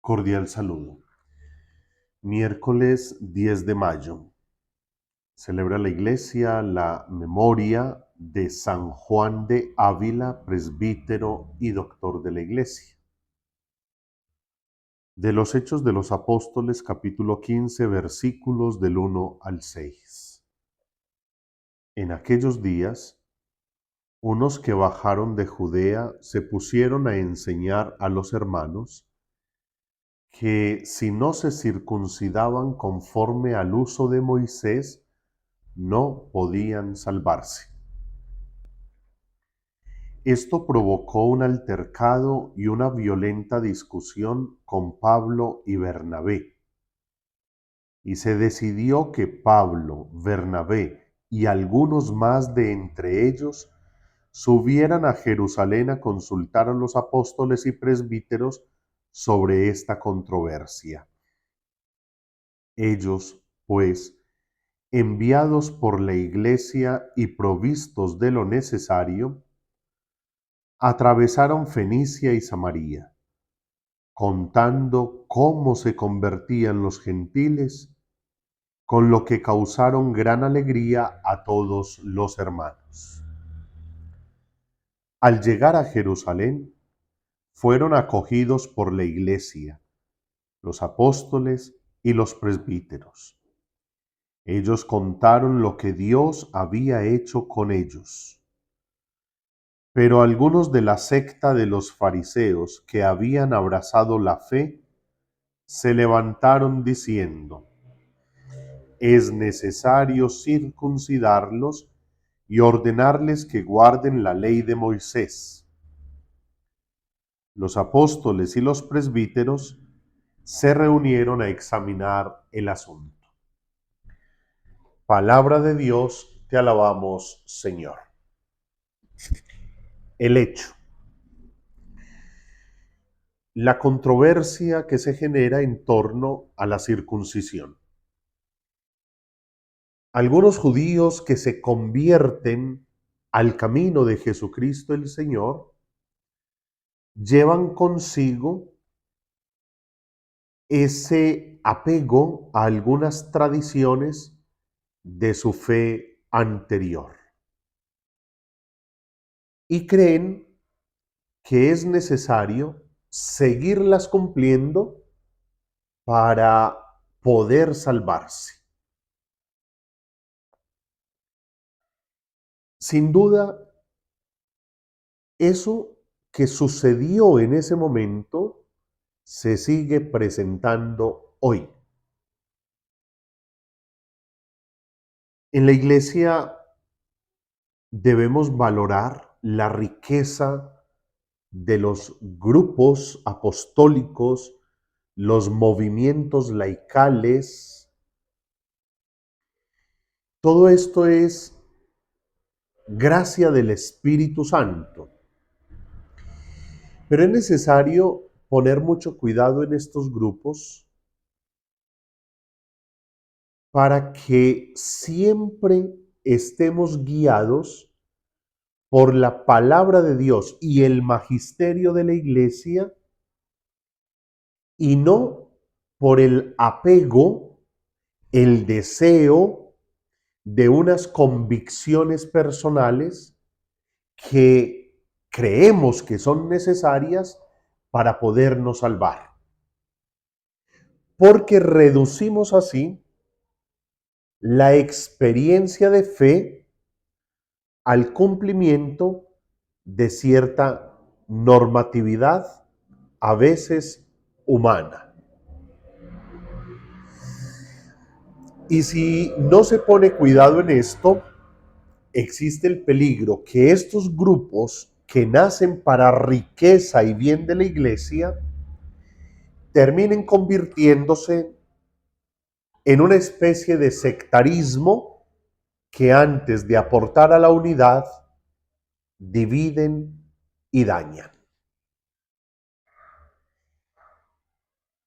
Cordial saludo. Miércoles 10 de mayo. Celebra la Iglesia la memoria de San Juan de Ávila, presbítero y doctor de la Iglesia. De los Hechos de los Apóstoles, capítulo 15, versículos del 1 al 6. En aquellos días, unos que bajaron de Judea se pusieron a enseñar a los hermanos que si no se circuncidaban conforme al uso de Moisés, no podían salvarse. Esto provocó un altercado y una violenta discusión con Pablo y Bernabé, y se decidió que Pablo, Bernabé y algunos más de entre ellos subieran a Jerusalén a consultar a los apóstoles y presbíteros sobre esta controversia. Ellos, pues, enviados por la Iglesia y provistos de lo necesario, atravesaron Fenicia y Samaria, contando cómo se convertían los gentiles, con lo que causaron gran alegría a todos los hermanos. Al llegar a Jerusalén, fueron acogidos por la Iglesia, los apóstoles y los presbíteros. Ellos contaron lo que Dios había hecho con ellos. Pero algunos de la secta de los fariseos que habían abrazado la fe se levantaron diciendo: es necesario circuncidarlos y ordenarles que guarden la ley de Moisés. Los apóstoles y los presbíteros se reunieron a examinar el asunto. Palabra de Dios, te alabamos, Señor. El hecho. La controversia que se genera en torno a la circuncisión. Algunos judíos que se convierten al camino de Jesucristo el Señor llevan consigo ese apego a algunas tradiciones de su fe anterior y creen que es necesario seguirlas cumpliendo para poder salvarse. Sin duda, eso que sucedió en ese momento se sigue presentando hoy. En la Iglesia debemos valorar la riqueza de los grupos apostólicos, los movimientos laicales. Todo esto es gracia del Espíritu Santo. Pero es necesario poner mucho cuidado en estos grupos para que siempre estemos guiados por la palabra de Dios y el magisterio de la Iglesia y no por el apego, el deseo de unas convicciones personales que creemos que son necesarias para podernos salvar. Porque reducimos así la experiencia de fe al cumplimiento de cierta normatividad, a veces humana. Y si no se pone cuidado en esto, existe el peligro que estos grupos que nacen para riqueza y bien de la Iglesia terminen convirtiéndose en una especie de sectarismo que antes de aportar a la unidad, dividen y dañan.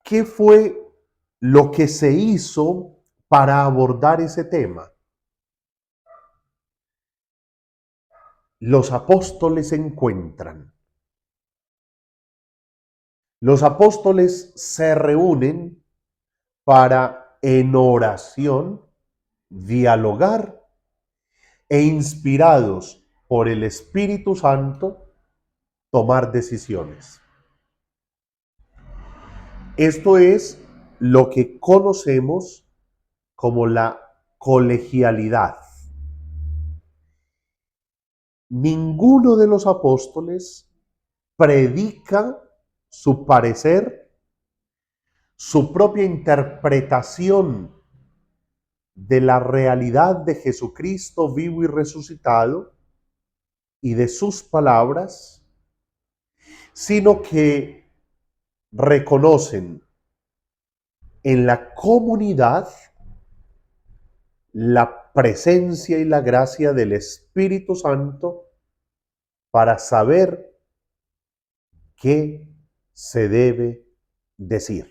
¿Qué fue lo que se hizo para abordar ese tema? Los apóstoles encuentran Los apóstoles se reúnen para, en oración, dialogar e inspirados por el Espíritu Santo, tomar decisiones. Esto es lo que conocemos como la colegialidad. Ninguno de los apóstoles predica su parecer, su propia interpretación de la realidad de Jesucristo vivo y resucitado y de sus palabras, sino que reconocen en la comunidad la presencia y la gracia del Espíritu Santo para saber qué se debe decir,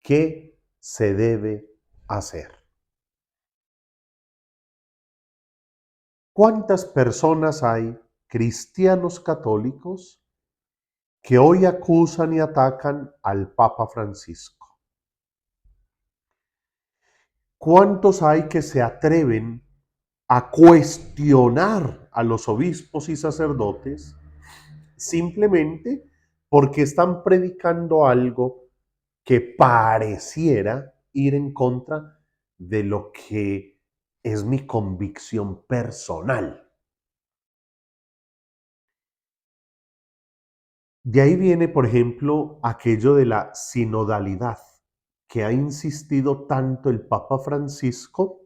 qué se debe hacer. ¿Cuántas personas hay, cristianos católicos, que hoy acusan y atacan al Papa Francisco? ¿Cuántos hay que se atreven a cuestionar a los obispos y sacerdotes simplemente porque están predicando algo que pareciera ir en contra de lo que es mi convicción personal? De ahí viene, por ejemplo, aquello de la sinodalidad, que ha insistido tanto el Papa Francisco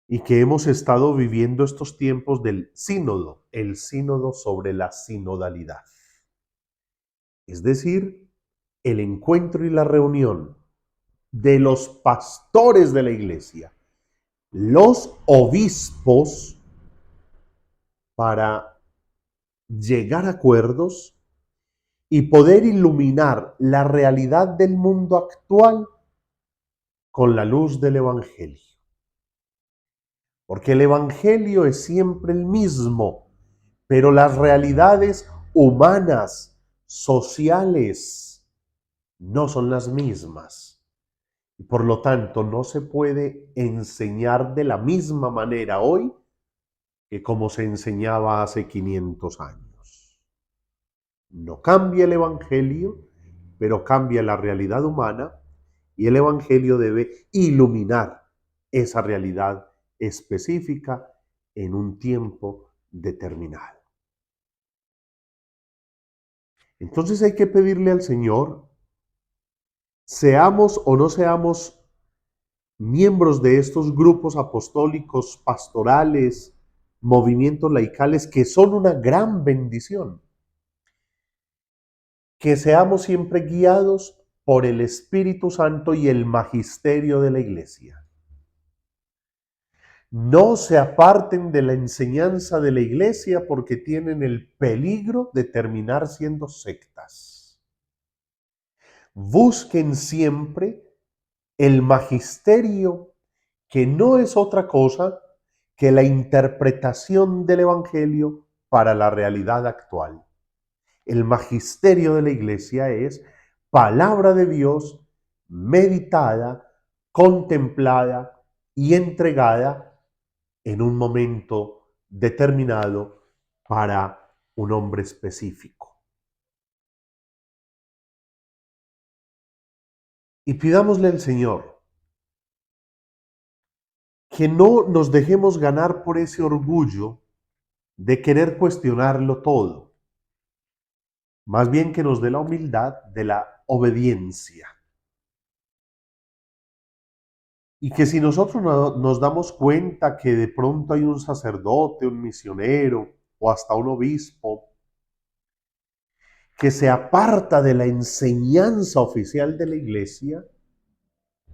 y que hemos estado viviendo estos tiempos del sínodo, el sínodo sobre la sinodalidad. Es decir, el encuentro y la reunión de los pastores de la iglesia, los obispos, para llegar a acuerdos y poder iluminar la realidad del mundo actual con la luz del Evangelio. Porque el Evangelio es siempre el mismo, pero las realidades humanas, sociales, no son las mismas. Y por lo tanto, no se puede enseñar de la misma manera hoy que como se enseñaba hace 500 años. No cambia el Evangelio, pero cambia la realidad humana y el Evangelio debe iluminar esa realidad específica en un tiempo determinado. Entonces hay que pedirle al Señor, seamos o no seamos miembros de estos grupos apostólicos, pastorales, movimientos laicales, que son una gran bendición, que seamos siempre guiados por el Espíritu Santo y el magisterio de la Iglesia. No se aparten de la enseñanza de la Iglesia porque tienen el peligro de terminar siendo sectas. Busquen siempre el magisterio, que no es otra cosa que la interpretación del Evangelio para la realidad actual. El magisterio de la Iglesia es palabra de Dios meditada, contemplada y entregada en un momento determinado para un hombre específico. Y pidámosle al Señor que no nos dejemos ganar por ese orgullo de querer cuestionarlo todo. Más bien que nos dé la humildad de la obediencia. Y que si nosotros nos damos cuenta que de pronto hay un sacerdote, un misionero o hasta un obispo que se aparta de la enseñanza oficial de la Iglesia,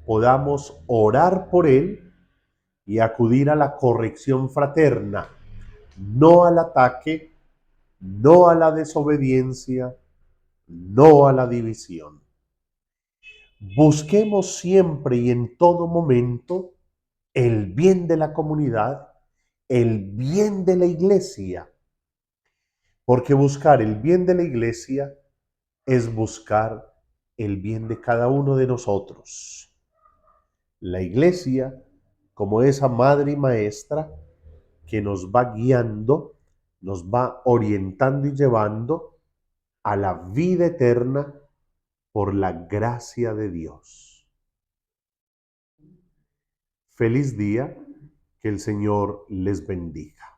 podamos orar por él y acudir a la corrección fraterna, no al ataque, no a la desobediencia, no a la división. Busquemos siempre y en todo momento el bien de la comunidad, el bien de la iglesia, porque buscar el bien de la iglesia es buscar el bien de cada uno de nosotros. La Iglesia, como esa madre y maestra que nos va guiando, nos va orientando y llevando a la vida eterna por la gracia de Dios. Feliz día, que el Señor les bendiga.